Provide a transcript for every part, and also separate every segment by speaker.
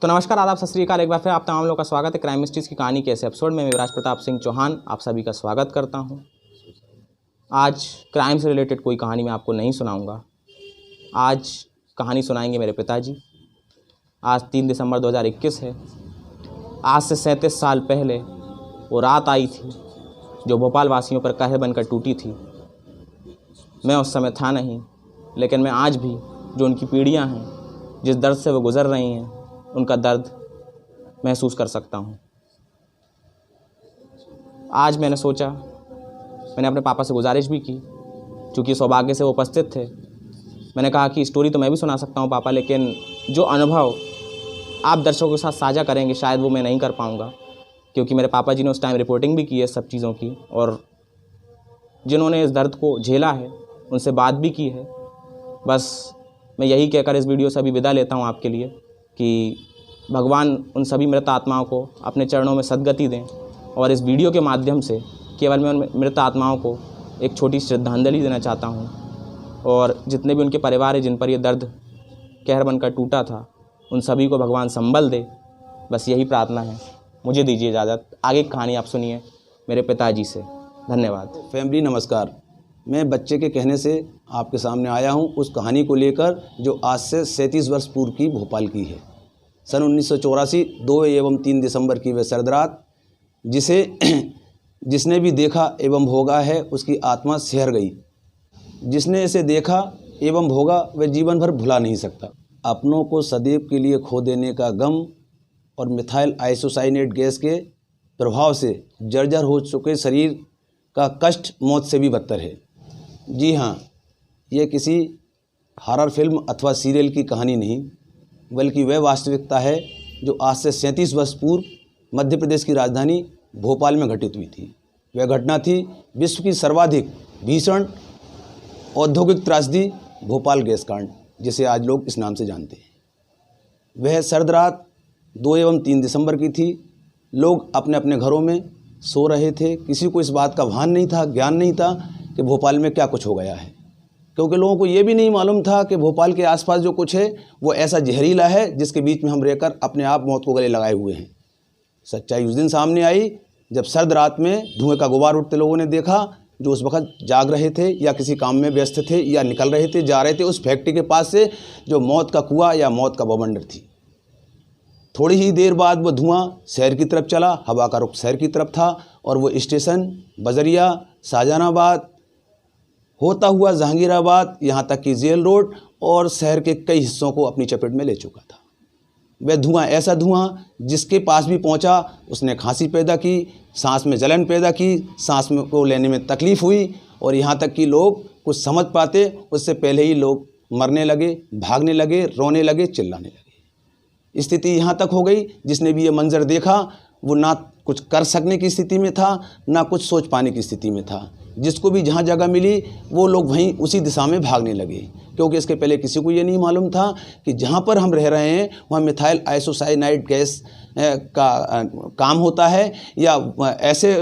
Speaker 1: तो नमस्कार, आदाब, सत श्री अकाल। एक बार फिर आप तमाम लोगों का स्वागत है क्राइम मिस्ट्रीज की कहानी के ऐसे एपिसोड में। मैं युवराज प्रताप सिंह चौहान आप सभी का स्वागत करता हूं। आज क्राइम से रिलेटेड कोई कहानी मैं आपको नहीं सुनाऊंगा। आज कहानी सुनाएंगे मेरे पिताजी। आज 3 दिसंबर 2021 है। आज से 37 साल पहले वो रात आई थी जो भोपाल वासियों पर कहर बनकर टूटी थी। मैं उस समय था नहीं, लेकिन मैं आज भी जो उनकी पीढ़ियां हैं, जिस दर्द से वो गुज़र रही हैं, उनका दर्द महसूस कर सकता हूँ। आज मैंने सोचा, मैंने अपने पापा से गुजारिश भी की, चूँकि सौभाग्य से वो उपस्थित थे। मैंने कहा कि स्टोरी तो मैं भी सुना सकता हूँ पापा, लेकिन जो अनुभव आप दर्शकों के साथ साझा करेंगे शायद वो मैं नहीं कर पाऊँगा, क्योंकि मेरे पापा जी ने उस टाइम रिपोर्टिंग भी की है सब चीज़ों की, और जिन्होंने इस दर्द को झेला है उनसे बात भी की है। बस मैं यही कहकर इस वीडियो से अभी विदा लेता हूँ आपके लिए कि भगवान उन सभी मृत आत्माओं को अपने चरणों में सद्गति दें। और इस वीडियो के माध्यम से केवल मैं उन मृत आत्माओं को एक छोटी श्रद्धांजलि देना चाहता हूँ, और जितने भी उनके परिवार हैं जिन पर ये दर्द कहर बनकर टूटा था, उन सभी को भगवान संबल दे। बस यही प्रार्थना है। मुझे दीजिए इजाज़त। आगे की कहानी आप सुनिए मेरे पिताजी से। धन्यवाद।
Speaker 2: फैमिली नमस्कार। मैं बच्चे के कहने से आपके सामने आया हूं उस कहानी को लेकर जो आज से 37 वर्ष पूर्व की भोपाल की है। सन 1984 2 एवं 3 दिसंबर की वह सर्द रात, जिसने भी देखा एवं भोगा है उसकी आत्मा सिहर गई। जिसने इसे देखा एवं भोगा वह जीवन भर भुला नहीं सकता। अपनों को सदैव के लिए खो देने का गम और मिथाइल आइसोसाइनेट गैस के प्रभाव से जर्जर हो चुके शरीर का कष्ट मौत से भी बदतर है। जी हाँ, यह किसी हॉरर फिल्म अथवा सीरियल की कहानी नहीं, बल्कि वह वास्तविकता है जो आज से 37 वर्ष पूर्व मध्य प्रदेश की राजधानी भोपाल में घटित हुई थी। वह घटना थी विश्व की सर्वाधिक भीषण औद्योगिक त्रासदी भोपाल गैस कांड, जिसे आज लोग इस नाम से जानते हैं। वह सर्द रात 2 एवं 3 दिसंबर की थी। लोग अपने अपने घरों में सो रहे थे। किसी को इस बात का भान नहीं था, ज्ञान नहीं था कि भोपाल में क्या कुछ हो गया है, क्योंकि लोगों को ये भी नहीं मालूम था कि भोपाल के आसपास जो कुछ है वो ऐसा जहरीला है जिसके बीच में हम रहकर अपने आप मौत को गले लगाए हुए हैं। सच्चाई उस दिन सामने आई जब सर्द रात में धुएं का गुबार उठते लोगों ने देखा, जो उस वक्त जाग रहे थे या किसी काम में व्यस्त थे या निकल रहे थे, जा रहे थे उस फैक्ट्री के पास से जो मौत का कुआं या मौत का बवंडर थी। थोड़ी ही देर बाद वो धुआं शहर की तरफ चला, हवा का रुख शहर की तरफ था, और वो स्टेशन बजरिया, शाहजहानाबाद होता हुआ जहांगीराबाद, यहाँ तक कि जेल रोड और शहर के कई हिस्सों को अपनी चपेट में ले चुका था। वह धुआं ऐसा धुआं जिसके पास भी पहुँचा उसने खांसी पैदा की, सांस में जलन पैदा की, सांस में को लेने में तकलीफ़ हुई, और यहाँ तक कि लोग कुछ समझ पाते उससे पहले ही लोग मरने लगे, भागने लगे, रोने लगे, चिल्लाने लगे। स्थिति यहाँ तक हो गई, जिसने भी ये मंजर देखा वो ना कुछ कर सकने की स्थिति में था, ना कुछ सोच पाने की स्थिति में था। जिसको भी जहाँ जगह मिली वो लोग वहीं उसी दिशा में भागने लगे, क्योंकि इसके पहले किसी को ये नहीं मालूम था कि जहाँ पर हम रह रहे हैं वहाँ मिथाइल आइसोसाइनाइड गैस का काम होता है, या ऐसे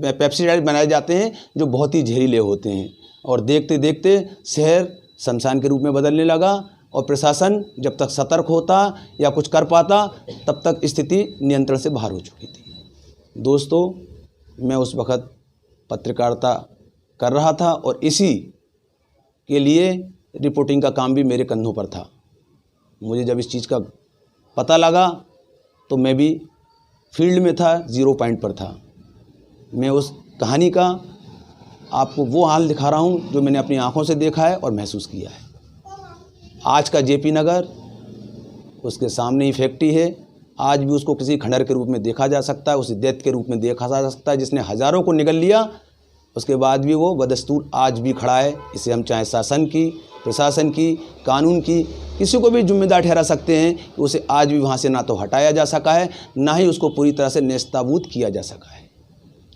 Speaker 2: पेप्सिडाइड बनाए जाते हैं जो बहुत ही जहरीले होते हैं। और देखते देखते शहर शमशान के रूप में बदलने लगा, और प्रशासन जब तक सतर्क होता या कुछ कर पाता तब तक स्थिति नियंत्रण से बाहर हो चुकी थी। दोस्तों, मैं उस वक़्त पत्रकारिता कर रहा था और इसी के लिए रिपोर्टिंग का काम भी मेरे कंधों पर था। मुझे जब इस चीज़ का पता लगा तो मैं भी फील्ड में था, 0 पॉइंट पर था। मैं उस कहानी का आपको वो हाल दिखा रहा हूँ जो मैंने अपनी आँखों से देखा है और महसूस किया है। आज का जेपी नगर, उसके सामने ही फैक्ट्री है। आज भी उसको किसी खंडहर के रूप में देखा जा सकता है, उसे दैत्य के रूप में देखा जा सकता है, जिसने हज़ारों को निगल लिया। उसके बाद भी वो बदस्तूर आज भी खड़ा है। इसे हम चाहे शासन की, प्रशासन की, कानून की, किसी को भी जिम्मेदार ठहरा सकते हैं कि उसे आज भी वहाँ से ना तो हटाया जा सका है, ना ही उसको पूरी तरह से नेस्तनाबूद किया जा सका है।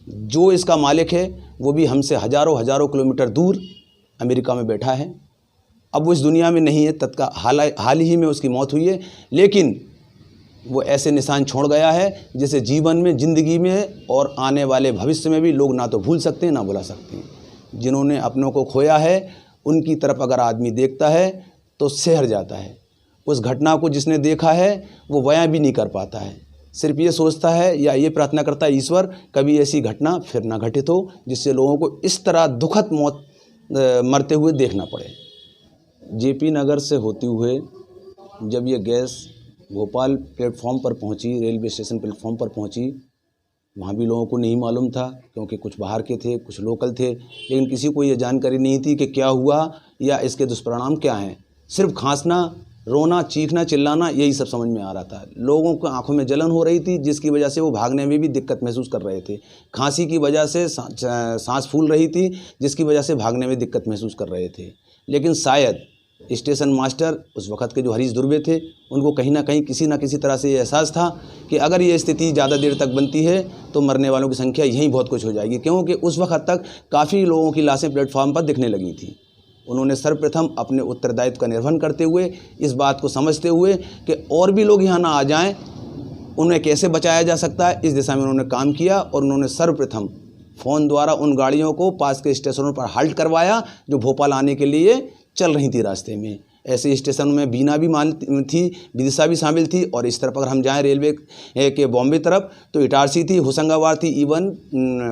Speaker 2: जो इसका मालिक है वो भी हमसे हज़ारों हज़ारों किलोमीटर दूर अमेरिका में बैठा है। अब वो इस दुनिया में नहीं है, तत्काल हाल ही में उसकी मौत हुई है, लेकिन वो ऐसे निशान छोड़ गया है जिसे जीवन में, ज़िंदगी में और आने वाले भविष्य में भी लोग ना तो भूल सकते हैं ना भुला सकते हैं। जिन्होंने अपनों को खोया है उनकी तरफ अगर आदमी देखता है तो सहर जाता है। उस घटना को जिसने देखा है वो बयां भी नहीं कर पाता है, सिर्फ ये सोचता है या ये प्रार्थना करता है ईश्वर कभी ऐसी घटना फिर ना घटित हो जिससे लोगों को इस तरह दुखद मौत मरते हुए देखना पड़े। जेपी नगर से होते हुए जब ये गैस भोपाल प्लेटफॉर्म पर पहुंची, रेलवे स्टेशन प्लेटफॉर्म पर पहुंची, वहाँ भी लोगों को नहीं मालूम था क्योंकि कुछ बाहर के थे, कुछ लोकल थे, लेकिन किसी को ये जानकारी नहीं थी कि क्या हुआ या इसके दुष्परिणाम क्या हैं। सिर्फ खांसना, रोना, चीखना, चिल्लाना, यही सब समझ में आ रहा था। लोगों को आंखों में जलन हो रही थी जिसकी वजह से वो भागने में भी दिक्कत महसूस कर रहे थे। खांसी की वजह से सांस फूल रही थी जिसकी वजह से भागने में दिक्कत महसूस कर रहे थे। लेकिन शायद स्टेशन मास्टर उस वक़्त के जो हरीश दुर्वे थे उनको कहीं ना कहीं किसी न किसी तरह से ये एहसास था कि अगर ये स्थिति ज़्यादा देर तक बनती है तो मरने वालों की संख्या यहीं बहुत कुछ हो जाएगी, क्योंकि उस वक्त तक काफ़ी लोगों की लाशें प्लेटफॉर्म पर दिखने लगी थी। उन्होंने सर्वप्रथम अपने उत्तरदायित्व का निर्वहन करते हुए, इस बात को समझते हुए कि और भी लोग यहाँ ना आ जाएं, उन्हें कैसे बचाया जा सकता है, इस दिशा में उन्होंने काम किया। और उन्होंने सर्वप्रथम फ़ोन द्वारा उन गाड़ियों को पास के स्टेशनों पर हाल्ट करवाया जो भोपाल आने के लिए चल रही थी रास्ते में। ऐसे स्टेशन में बीना भी थी, विदिशा भी शामिल थी, और इस तरफ अगर हम जाएं रेलवे के बॉम्बे तरफ तो इटारसी थी, होशंगाबाद थी, इवन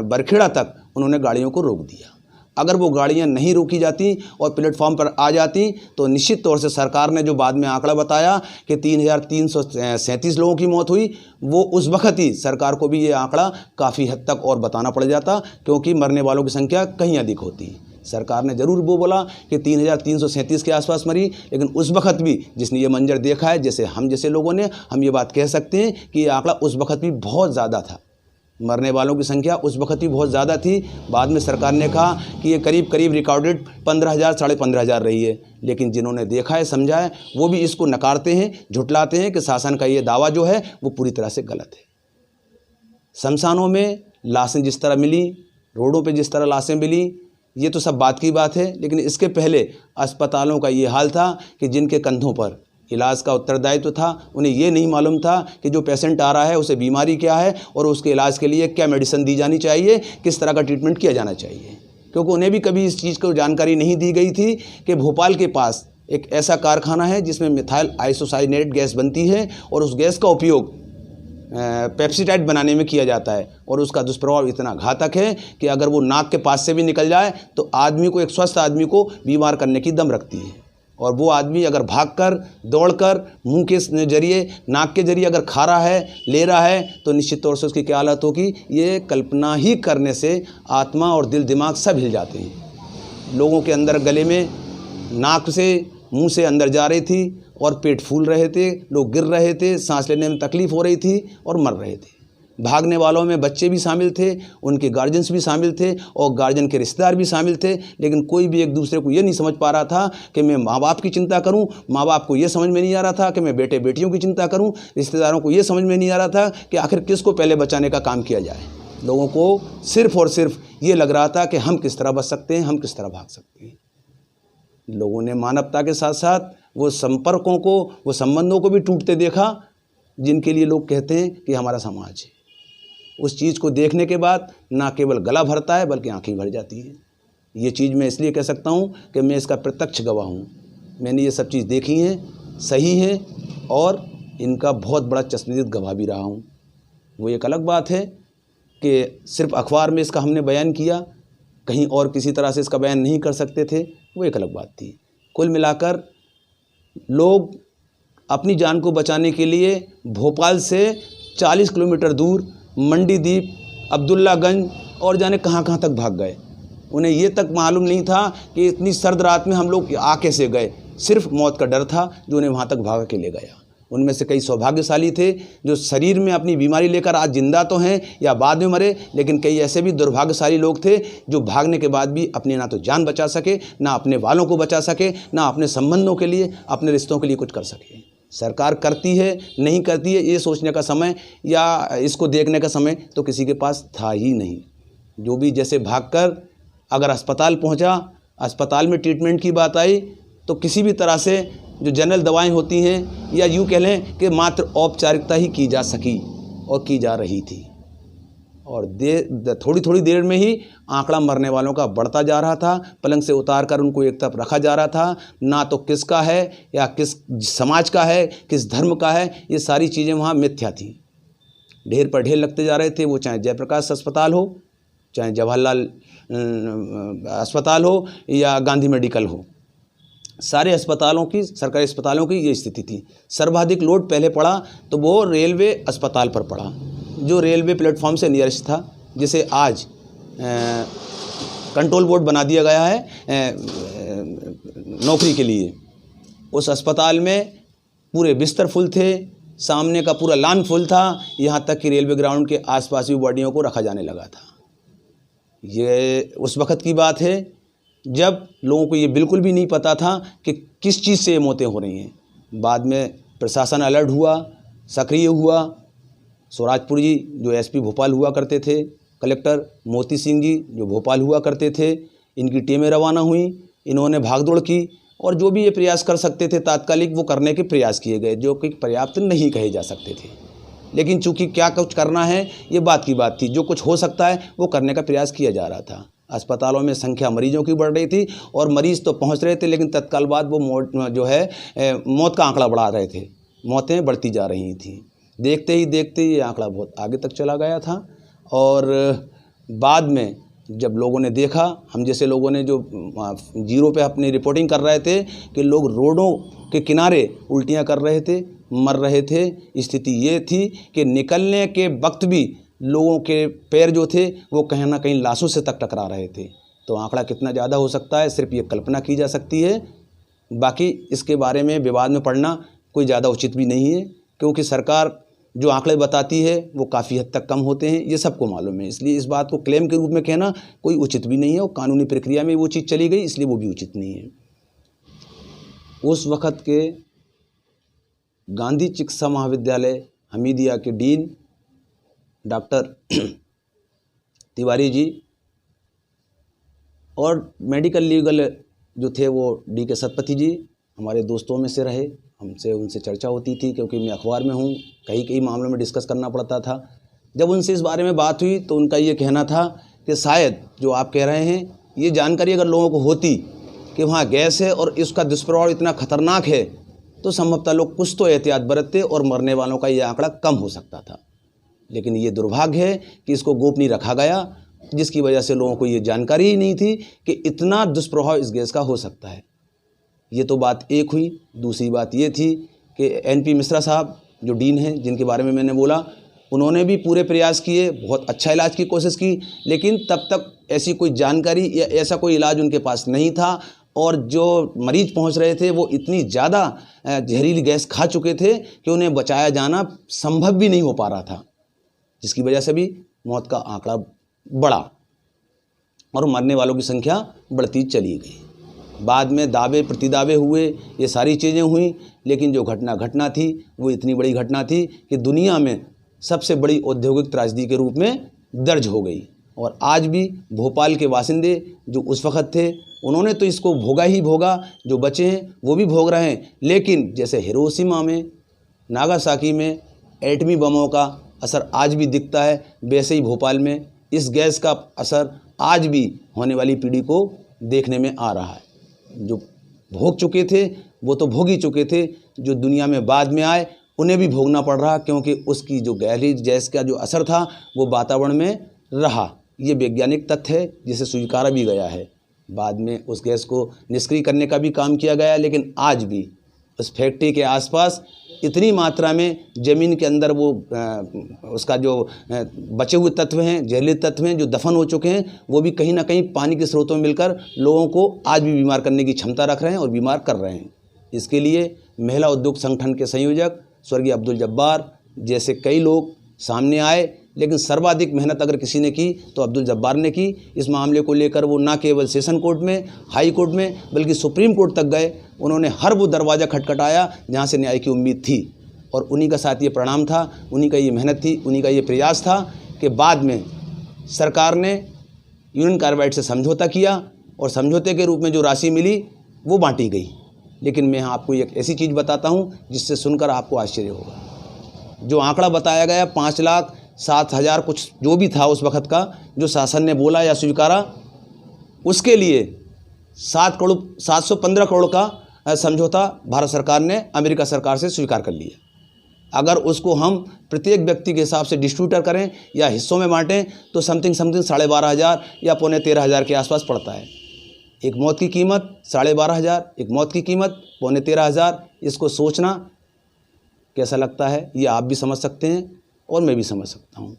Speaker 2: बरखेड़ा तक उन्होंने गाड़ियों को रोक दिया। अगर वो गाड़ियां नहीं रोकी जाती और प्लेटफॉर्म पर आ जाती तो निश्चित तौर से सरकार ने जो बाद में आंकड़ा बताया कि 3,337 लोगों की मौत हुई, वो उस वक्त ही सरकार को भी ये आंकड़ा काफ़ी हद तक और बताना पड़ जाता, क्योंकि मरने वालों की संख्या कहीं अधिक होती। सरकार ने ज़रूर वो बोला कि 3,337 के आसपास मरी, लेकिन उस वक्त भी जिसने ये मंजर देखा है, जैसे हम जैसे लोगों ने, हम ये बात कह सकते हैं कि ये आंकड़ा उस वक्त भी बहुत ज़्यादा था। मरने वालों की संख्या उस वक्त भी बहुत ज़्यादा थी। बाद में सरकार ने कहा कि ये करीब करीब रिकॉर्डेड 15,000 साढ़े 15,000 रही है, लेकिन जिन्होंने देखा है, समझा है, वो भी इसको नकारते हैं, झुठलाते हैं कि शासन का ये दावा जो है वो पूरी तरह से गलत है। शमशानों में लाशें जिस तरह मिली, रोडों पे जिस तरह लाशें मिली, ये तो सब बात की बात है, लेकिन इसके पहले अस्पतालों का ये हाल था कि जिनके कंधों पर इलाज का उत्तरदायित्व था, उन्हें ये नहीं मालूम था कि जो पेशेंट आ रहा है उसे बीमारी क्या है और उसके इलाज के लिए क्या मेडिसिन दी जानी चाहिए, किस तरह का ट्रीटमेंट किया जाना चाहिए, क्योंकि उन्हें भी कभी इस चीज़ को जानकारी नहीं दी गई थी कि भोपाल के पास एक ऐसा कारखाना है जिसमें मिथाइल आइसोसाइनेट गैस बनती है और उस गैस का उपयोग पेप्सिटाइड बनाने में किया जाता है, और उसका दुष्प्रभाव इतना घातक है कि अगर वो नाक के पास से भी निकल जाए तो आदमी को, एक स्वस्थ आदमी को बीमार करने की दम रखती है। और वो आदमी अगर भागकर, दौड़कर, मुंह के जरिए, नाक के जरिए अगर खा रहा है, ले रहा है, तो निश्चित तौर से उसकी क्या हालत होगी, ये कल्पना ही करने से आत्मा और दिल दिमाग सब हिल जाते हैं। लोगों के अंदर गले में, नाक से, मुंह से अंदर जा रही थी और पेट फूल रहे थे, लोग गिर रहे थे, सांस लेने में तकलीफ़ हो रही थी और मर रहे थे। भागने वालों में बच्चे भी शामिल थे, उनके गार्जियंस भी शामिल थे और गार्जियन के रिश्तेदार भी शामिल थे, लेकिन कोई भी एक दूसरे को ये नहीं समझ पा रहा था कि मैं माँ बाप की चिंता करूं, माँ बाप को ये समझ में नहीं आ रहा था कि मैं बेटे बेटियों की चिंता करूं, रिश्तेदारों को ये समझ में नहीं आ रहा था कि आखिर किसको पहले बचाने का काम किया जाए। लोगों को सिर्फ और सिर्फ ये लग रहा था कि हम किस तरह बच सकते हैं, हम किस तरह भाग सकते हैं। लोगों ने मानवता के साथ साथ वो संपर्कों को, वो संबंधों को भी टूटते देखा जिनके लिए लोग कहते हैं कि हमारा समाज है। उस चीज़ को देखने के बाद ना केवल गला भरता है बल्कि आंखें भर जाती हैं। ये चीज़ मैं इसलिए कह सकता हूँ कि मैं इसका प्रत्यक्ष गवाह हूँ। मैंने ये सब चीज़ देखी हैं, सही हैं, और इनका बहुत बड़ा चश्मदीद गवाह भी रहा हूँ। वो एक अलग बात है कि सिर्फ अखबार में इसका हमने बयान किया, कहीं और किसी तरह से इसका बयान नहीं कर सकते थे, वो एक अलग बात थी। कुल मिलाकर लोग अपनी जान को बचाने के लिए भोपाल से 40 किलोमीटर दूर मंडीदीप, अब्दुल्लागंज और जाने कहाँ कहाँ तक भाग गए। उन्हें ये तक मालूम नहीं था कि इतनी सर्द रात में हम लोग आ कैसे गए, सिर्फ मौत का डर था जो उन्हें वहाँ तक भागा के ले गया। उनमें से कई सौभाग्यशाली थे जो शरीर में अपनी बीमारी लेकर आज जिंदा तो हैं या बाद में मरे, लेकिन कई ऐसे भी दुर्भाग्यशाली लोग थे जो भागने के बाद भी अपने ना तो जान बचा सके, ना अपने वालों को बचा सके, ना अपने संबंधों के लिए, अपने रिश्तों के लिए कुछ कर सके। सरकार करती है, नहीं करती है, ये सोचने का समय या इसको देखने का समय तो किसी के पास था ही नहीं। जो भी जैसे भागकर अगर अस्पताल पहुंचा, अस्पताल में ट्रीटमेंट की बात आई तो किसी भी तरह से जो जनरल दवाएं होती हैं या यूँ कह लें कि मात्र औपचारिकता ही की जा सकी और की जा रही थी। और थोड़ी थोड़ी देर में ही आंकड़ा मरने वालों का बढ़ता जा रहा था। पलंग से उतार कर उनको एक तरफ रखा जा रहा था। ना तो किसका है या किस समाज का है, किस धर्म का है, ये सारी चीज़ें वहाँ मिथ्या थी। ढेर पर ढेर लगते जा रहे थे, वो चाहे जयप्रकाश अस्पताल हो, चाहे जवाहरलाल अस्पताल हो या गांधी मेडिकल हो, सारे अस्पतालों की, सरकारी अस्पतालों की ये स्थिति थी। सर्वाधिक लोड पहले पड़ा तो वो रेलवे अस्पताल पर पड़ा, जो रेलवे प्लेटफॉर्म से नियरेस्ट था, जिसे आज कंट्रोल बोर्ड बना दिया गया है नौकरी के लिए। उस अस्पताल में पूरे बिस्तर फुल थे, सामने का पूरा लान फुल था, यहाँ तक कि रेलवे ग्राउंड के आसपास भी बॉडियों को रखा जाने लगा था। ये उस वक़्त की बात है जब लोगों को ये बिल्कुल भी नहीं पता था कि किस चीज़ से ये मौतें हो रही हैं। बाद में प्रशासन अलर्ट हुआ, सक्रिय हुआ। स्वराजपुर जी जो एसपी भोपाल हुआ करते थे, कलेक्टर मोती सिंह जी जो भोपाल हुआ करते थे, इनकी टीमें रवाना हुई। इन्होंने भागदौड़ की और जो भी ये प्रयास कर सकते थे तात्कालिक वो करने के प्रयास किए गए, जो कि पर्याप्त नहीं कहे जा सकते थे। लेकिन चूंकि क्या कुछ करना है ये बात की बात थी, जो कुछ हो सकता है वो करने का प्रयास किया जा रहा था। अस्पतालों में संख्या मरीजों की बढ़ रही थी और मरीज़ तो पहुंच रहे थे, लेकिन तत्काल बाद वो मौत का आंकड़ा बढ़ा रहे थे, मौतें बढ़ती जा रही थी। देखते ही देखते ये आंकड़ा बहुत आगे तक चला गया था। और बाद में जब लोगों ने देखा, हम जैसे लोगों ने जो जीरो पे अपनी रिपोर्टिंग कर रहे थे कि लोग रोडों के किनारे उल्टियां कर रहे थे, मर रहे थे। स्थिति ये थी कि निकलने के वक्त भी लोगों के पैर जो थे वो कहीं ना कहीं लाशों से तक टकरा रहे थे। तो आंकड़ा कितना ज़्यादा हो सकता है सिर्फ ये कल्पना की जा सकती है। बाकी इसके बारे में विवाद में पड़ना कोई ज़्यादा उचित भी नहीं है, क्योंकि सरकार जो आंकड़े बताती है वो काफ़ी हद तक कम होते हैं, ये सबको मालूम है। इसलिए इस बात को क्लेम के रूप में कहना कोई उचित भी नहीं है, और कानूनी प्रक्रिया में वो चीज़ चली गई इसलिए वो भी उचित नहीं है। उस वक़्त के गांधी चिकित्सा महाविद्यालय हमीदिया के डीन डॉक्टर तिवारी जी और मेडिकल लीगल जो थे वो डी के सतपथी जी हमारे दोस्तों में से रहे। हमसे उनसे चर्चा होती थी, क्योंकि मैं अखबार में हूँ, कई मामलों में डिस्कस करना पड़ता था। जब उनसे इस बारे में बात हुई तो उनका ये कहना था कि शायद जो आप कह रहे हैं ये जानकारी अगर लोगों को होती कि वहाँ गैस है और इसका दुष्प्रभाव इतना खतरनाक है तो संभवतः लोग कुछ तो एहतियात बरतते और मरने वालों का ये आंकड़ा कम हो सकता था। लेकिन ये दुर्भाग्य है कि इसको गोपनीय रखा गया, जिसकी वजह से लोगों को ये जानकारी ही नहीं थी कि इतना दुष्प्रभाव इस गैस का हो सकता है। ये तो बात एक हुई। दूसरी बात ये थी कि NP मिश्रा साहब जो डीन हैं, जिनके बारे में मैंने बोला, उन्होंने भी पूरे प्रयास किए, बहुत अच्छा इलाज की कोशिश की, लेकिन तब तक ऐसी कोई जानकारी या ऐसा कोई इलाज उनके पास नहीं था। और जो मरीज पहुंच रहे थे वो इतनी ज़्यादा जहरीली गैस खा चुके थे कि उन्हें बचाया जाना संभव भी नहीं हो पा रहा था, जिसकी वजह से भी मौत का आंकड़ा बढ़ा और मरने वालों की संख्या बढ़ती चली गई। बाद में दावे प्रतिदावे हुए, ये सारी चीज़ें हुई, लेकिन जो घटना थी वो इतनी बड़ी घटना थी कि दुनिया में सबसे बड़ी औद्योगिक त्रासदी के रूप में दर्ज हो गई। और आज भी भोपाल के वासिंदे जो उस वक़्त थे उन्होंने तो इसको भोगा ही भोगा, जो बचे हैं वो भी भोग रहे हैं। लेकिन जैसे हिरोशिमा में, नागासाकी में एटमी बमों का असर आज भी दिखता है, वैसे ही भोपाल में इस गैस का असर आज भी होने वाली पीढ़ी को देखने में आ रहा है। जो भोग चुके थे वो तो भोग ही चुके थे, जो दुनिया में बाद में आए उन्हें भी भोगना पड़ रहा, क्योंकि उसकी जो गहरी गैस का जो असर था वो वातावरण में रहा। ये वैज्ञानिक तथ्य है जिसे स्वीकारा भी गया है। बाद में उस गैस को निष्क्रिय करने का भी काम किया गया, लेकिन आज भी उस फैक्ट्री के आसपास इतनी मात्रा में ज़मीन के अंदर वो उसका जो बचे हुए तत्व हैं, जहरीले तत्व हैं जो दफन हो चुके हैं, वो भी कहीं ना कहीं पानी के स्रोतों में मिलकर लोगों को आज भी बीमार करने की क्षमता रख रहे हैं और बीमार कर रहे हैं। इसके लिए महिला उद्योग संगठन के संयोजक स्वर्गीय अब्दुल जब्बार जैसे कई लोग सामने आए, लेकिन सर्वाधिक मेहनत अगर किसी ने की तो अब्दुल जब्बार ने की। इस मामले को लेकर वो ना केवल सेशन कोर्ट में, हाई कोर्ट में, बल्कि सुप्रीम कोर्ट तक गए। उन्होंने हर वो दरवाज़ा खटखटाया जहाँ से न्याय की उम्मीद थी, और उन्हीं का साथ ये परिणाम था, उन्हीं का ये मेहनत थी, उन्हीं का ये प्रयास था कि बाद में सरकार ने यूनियन कार्बाइड से समझौता किया और समझौते के रूप में जो राशि मिली वो बाँटी गई। लेकिन मैं आपको एक ऐसी चीज़ बताता हूँ जिससे सुनकर आपको आश्चर्य होगा। जो आंकड़ा बताया गया 7,000 कुछ जो भी था उस वक़्त का, जो शासन ने बोला या स्वीकारा, उसके लिए 715 करोड़ का समझौता भारत सरकार ने अमेरिका सरकार से स्वीकार कर लिया। अगर उसको हम प्रत्येक व्यक्ति के हिसाब से डिस्ट्रीब्यूटर करें या हिस्सों में बांटें तो समथिंग 12,500 या 13,500 के आसपास पड़ता है। एक मौत की कीमत 12,500, एक मौत की कीमत 13,500। इसको सोचना कैसा लगता है ये आप भी समझ सकते हैं और मैं भी समझ सकता हूँ।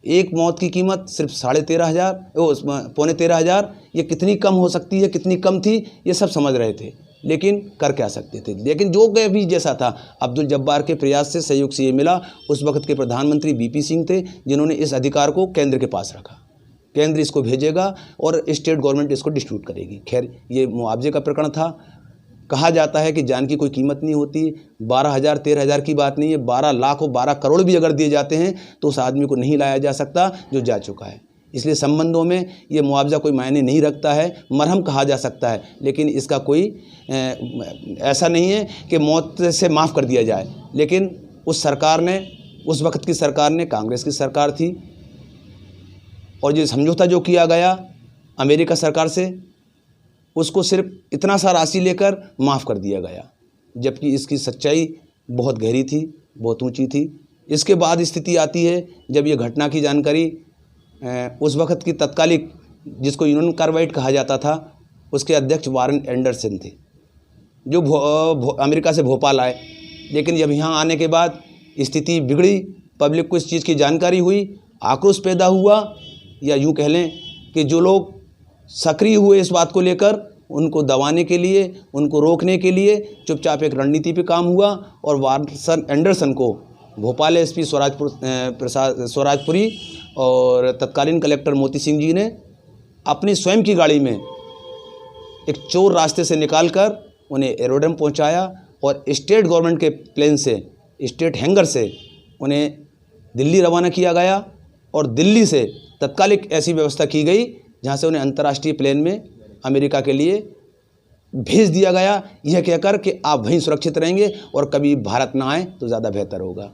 Speaker 2: एक मौत की कीमत सिर्फ 13,500 ये कितनी कम हो सकती है, कितनी कम थी, ये सब समझ रहे थे, लेकिन कर क्या सकते थे। लेकिन जो भी जैसा था, अब्दुल जब्बार के प्रयास से, सहयोग से ये मिला। उस वक्त के प्रधानमंत्री बीपी सिंह थे, जिन्होंने इस अधिकार को केंद्र के पास रखा। केंद्र इसको भेजेगा और स्टेट गवर्नमेंट इसको डिस्ट्रीब्यूट करेगी। खैर, ये मुआवजे का प्रकरण था। कहा जाता है कि जान की कोई कीमत नहीं होती। 12,000 13,000 की बात नहीं है, 12 लाख और 12 करोड़ भी अगर दिए जाते हैं तो उस आदमी को नहीं लाया जा सकता जो जा चुका है। इसलिए संबंधों में ये मुआवजा कोई मायने नहीं रखता है। मरहम कहा जा सकता है, लेकिन इसका कोई ऐसा नहीं है कि मौत से माफ़ कर दिया जाए। लेकिन उस सरकार ने, उस वक्त की सरकार ने, कांग्रेस की सरकार थी, और ये समझौता जो किया गया अमेरिका सरकार से, उसको सिर्फ इतना सा राशि लेकर माफ़ कर दिया गया, जबकि इसकी सच्चाई बहुत गहरी थी, बहुत ऊंची थी। इसके बाद स्थिति आती है जब ये घटना की जानकारी उस वक्त की तत्कालिक, जिसको यूनियन कार्बाइड कहा जाता था, उसके अध्यक्ष वारन एंडरसन थे, जो अमेरिका से भोपाल आए। लेकिन जब यहाँ आने के बाद स्थिति बिगड़ी, पब्लिक को इस चीज़ की जानकारी हुई, आक्रोश पैदा हुआ, या यूँ कह लें कि जो लोग सक्रिय हुए इस बात को लेकर, उनको दबाने के लिए, उनको रोकने के लिए चुपचाप एक रणनीति पे काम हुआ। और वारन एंडरसन को भोपाल एसपी स्वराजपुरी और तत्कालीन कलेक्टर मोती सिंह जी ने अपनी स्वयं की गाड़ी में एक चोर रास्ते से निकालकर उन्हें एरोड्रम पहुंचाया और स्टेट गवर्नमेंट के प्लेन से, स्टेट हैंगर से उन्हें दिल्ली रवाना किया गया। और दिल्ली से तत्कालिक ऐसी व्यवस्था की गई जहां से उन्हें अंतर्राष्ट्रीय प्लेन में अमेरिका के लिए भेज दिया गया, यह कहकर कि आप वहीं सुरक्षित रहेंगे और कभी भारत ना आए तो ज़्यादा बेहतर होगा।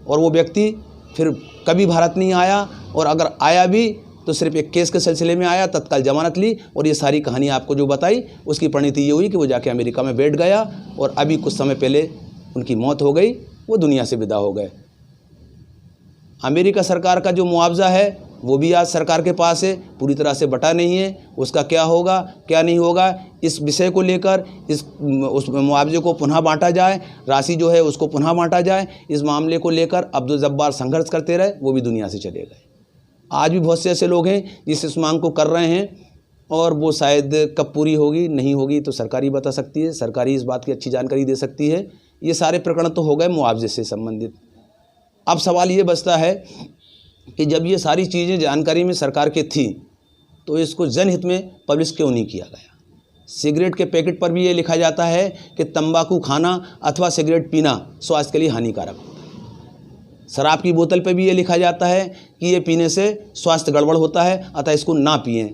Speaker 2: और वो व्यक्ति फिर कभी भारत नहीं आया, और अगर आया भी तो सिर्फ एक केस के सिलसिले में आया, तत्काल जमानत ली, और ये सारी कहानी आपको जो बताई उसकी परिणति ये हुई कि वो जाके अमेरिका में बैठ गया, और अभी कुछ समय पहले उनकी मौत हो गई, वो दुनिया से विदा हो गए। अमेरिका सरकार का जो मुआवजा है वो भी आज सरकार के पास है, पूरी तरह से बटा नहीं है। उसका क्या होगा, क्या नहीं होगा, इस विषय को लेकर उस मुआवजे को पुनः बांटा जाए, राशि जो है उसको पुनः बांटा जाए, इस मामले को लेकर अब्दुल जब्बार संघर्ष करते रहे, वो भी दुनिया से चले गए। आज भी बहुत से ऐसे लोग हैं जिस इस मांग को कर रहे हैं, और वो शायद कब पूरी होगी नहीं होगी तो सरकार ही बता सकती है, सरकार ही इस बात की अच्छी जानकारी दे सकती है। ये सारे प्रकरण तो हो गए मुआवजे से संबंधित। अब सवाल ये बचता है कि जब ये सारी चीज़ें जानकारी में सरकार के थी तो इसको जनहित में पब्लिश क्यों नहीं किया गया। सिगरेट के पैकेट पर भी ये लिखा जाता है कि तंबाकू खाना अथवा सिगरेट पीना स्वास्थ्य के लिए हानिकारक होता है। शराब की बोतल पर भी ये लिखा जाता है कि ये पीने से स्वास्थ्य गड़बड़ होता है, अतः इसको ना पिएं।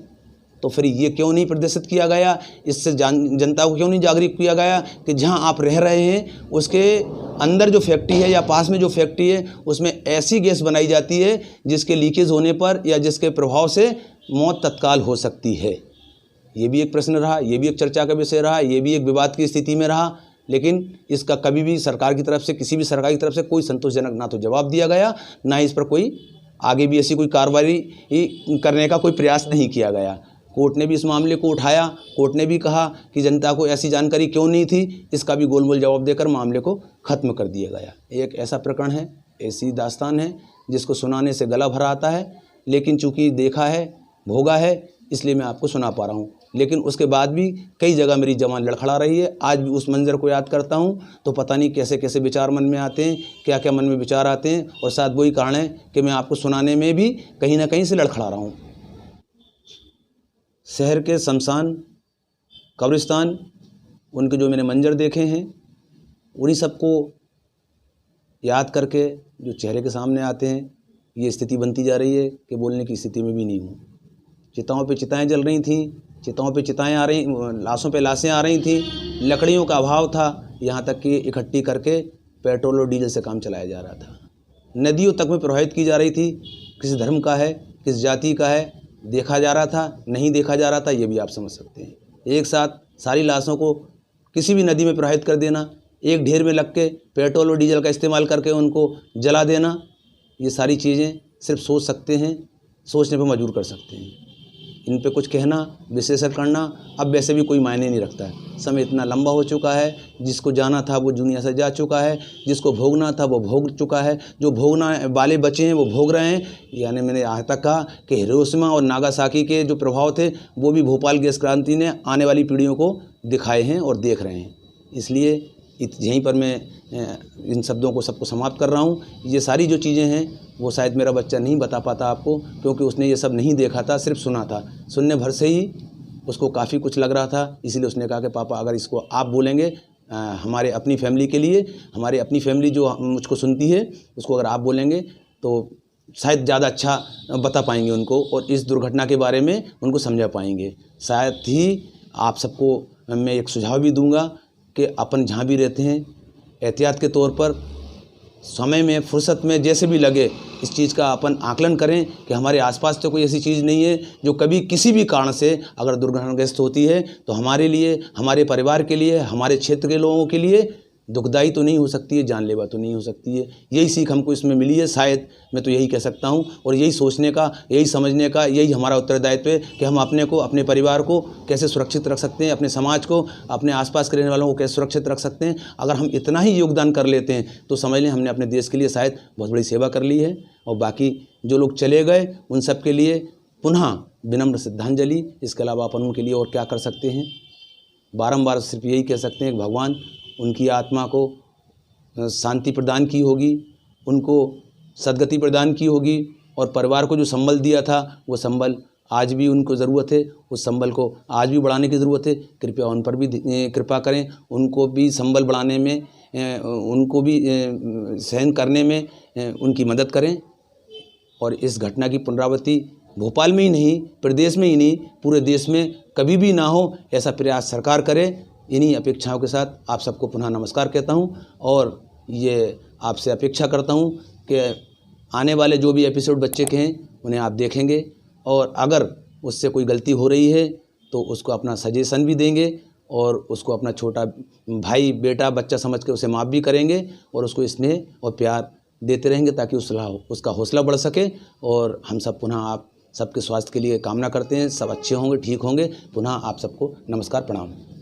Speaker 2: तो फिर ये क्यों नहीं प्रदर्शित किया गया, इससे जनता को क्यों नहीं जागरूक किया गया कि जहां आप रह रहे हैं उसके अंदर जो फैक्ट्री है या पास में जो फैक्ट्री है उसमें ऐसी गैस बनाई जाती है जिसके लीकेज होने पर या जिसके प्रभाव से मौत तत्काल हो सकती है। ये भी एक प्रश्न रहा, ये भी एक चर्चा का विषय रहा, ये भी एक विवाद की स्थिति में रहा, लेकिन इसका कभी भी सरकार की तरफ से, किसी भी सरकार की तरफ से कोई संतोषजनक ना तो जवाब दिया गया, ना इस पर कोई आगे भी ऐसी कोई कार्रवाई करने का कोई प्रयास नहीं किया गया। कोर्ट ने भी इस मामले को उठाया, कोर्ट ने भी कहा कि जनता को ऐसी जानकारी क्यों नहीं थी, इसका भी गोलमोल जवाब देकर मामले को ख़त्म कर दिया गया। एक ऐसा प्रकरण है, ऐसी दास्तान है जिसको सुनाने से गला भरा आता है, लेकिन चूंकि देखा है, भोगा है, इसलिए मैं आपको सुना पा रहा हूँ। लेकिन उसके बाद भी कई जगह मेरी जवान लड़खड़ा रही है। आज भी उस मंज़र को याद करता हूँ तो पता नहीं कैसे कैसे विचार मन में आते हैं, क्या क्या मन में विचार आते हैं, और शायद वही कारण है कि मैं आपको सुनाने में भी कहीं ना कहीं से लड़खड़ा रहा हूँ। शहर के शमशान, कब्रिस्तान, उनके जो मैंने मंजर देखे हैं, उन्हीं सबको याद करके जो चेहरे के सामने आते हैं, ये स्थिति बनती जा रही है कि बोलने की स्थिति में भी नहीं हूँ। चिताओं पे चिताएं जल रही थीं, चिताओं पे चिताएं आ रही, लाशों पे लाशें आ रही थीं, लकड़ियों का अभाव था, यहाँ तक कि इकट्ठी करके पेट्रोल और डीजल से काम चलाया जा रहा था। नदियों तक में प्रवाहित की जा रही थी। किस धर्म का है, किस जाति का है, देखा जा रहा था, नहीं देखा जा रहा था, ये भी आप समझ सकते हैं। एक साथ सारी लाशों को किसी भी नदी में प्रवाहित कर देना, एक ढेर में लग के पेट्रोल और डीजल का इस्तेमाल करके उनको जला देना, ये सारी चीज़ें सिर्फ सोच सकते हैं, सोचने पर मजबूर कर सकते हैं। इन पे कुछ कहना, विश्लेषण करना अब वैसे भी कोई मायने नहीं रखता है। समय इतना लंबा हो चुका है, जिसको जाना था वो दुनिया से जा चुका है, जिसको भोगना था वो भोग चुका है, जो भोगना वाले बचे हैं वो भोग रहे हैं। यानी मैंने यहाँ तक कहा कि हिरोशिमा और नागासाकी के जो प्रभाव थे वो भी भोपाल गैस क्रांति ने आने वाली पीढ़ियों को दिखाए हैं और देख रहे हैं। इसलिए यहीं पर मैं इन शब्दों को सबको समाप्त कर रहा हूँ। ये सारी जो चीज़ें हैं वो शायद मेरा बच्चा नहीं बता पाता आपको, क्योंकि उसने ये सब नहीं देखा था, सिर्फ सुना था। सुनने भर से ही उसको काफ़ी कुछ लग रहा था, इसीलिए उसने कहा कि पापा अगर इसको आप बोलेंगे हमारे अपनी फैमिली के लिए, हमारी अपनी फैमिली जो मुझको सुनती है उसको अगर आप बोलेंगे तो शायद ज़्यादा अच्छा बता पाएंगे उनको और इस दुर्घटना के बारे में उनको समझा पाएंगे। शायद ही आप सबको मैं एक सुझाव भी दूंगा कि अपन जहाँ भी रहते हैं एहतियात के तौर पर समय में, फुर्सत में, जैसे भी लगे इस चीज़ का अपन आकलन करें कि हमारे आसपास तो कोई ऐसी चीज़ नहीं है जो कभी किसी भी कारण से अगर दुर्घटनाग्रस्त होती है तो हमारे लिए, हमारे परिवार के लिए, हमारे क्षेत्र के लोगों के लिए दुखदाई तो नहीं हो सकती है, जानलेवा तो नहीं हो सकती है। यही सीख हमको इसमें मिली है, शायद मैं तो यही कह सकता हूँ। और यही सोचने का, यही समझने का, यही हमारा उत्तरदायित्व है कि हम अपने को, अपने परिवार को कैसे सुरक्षित रख सकते हैं, अपने समाज को, अपने आसपास के रहने वालों को कैसे सुरक्षित रख सकते हैं। अगर हम इतना ही योगदान कर लेते हैं तो समझ लें हमने अपने देश के लिए शायद बहुत बड़ी सेवा कर ली है। और बाकी जो लोग चले गए उन सब के लिए पुनः विनम्र श्रद्धांजलि। इसके अलावा अपन उनके लिए और क्या कर सकते हैं? बारंबार सिर्फ यही कह सकते हैं कि भगवान उनकी आत्मा को शांति प्रदान की होगी, उनको सद्गति प्रदान की होगी। और परिवार को जो संबल दिया था वो संबल आज भी उनको ज़रूरत है, उस संबल को आज भी बढ़ाने की ज़रूरत है। कृपया उन पर भी कृपा करें, उनको भी संबल बढ़ाने में, उनको भी सहन करने में उनकी मदद करें। और इस घटना की पुनरावृत्ति भोपाल में ही नहीं, प्रदेश में ही नहीं, पूरे देश में कभी भी ना हो, ऐसा प्रयास सरकार करे। इन्हीं अपेक्षाओं के साथ आप सबको पुनः नमस्कार कहता हूं और ये आपसे अपेक्षा करता हूं कि आने वाले जो भी एपिसोड बच्चे के हैं उन्हें आप देखेंगे और अगर उससे कोई गलती हो रही है तो उसको अपना सजेशन भी देंगे और उसको अपना छोटा भाई, बेटा, बच्चा समझ के उसे माफ़ भी करेंगे और उसको स्नेह और प्यार देते रहेंगे ताकि उसका हौसला बढ़ सके। और हम सब पुनः आप सबके स्वास्थ्य के लिए कामना करते हैं, सब अच्छे होंगे, ठीक होंगे। पुनः आप सबको नमस्कार, प्रणाम।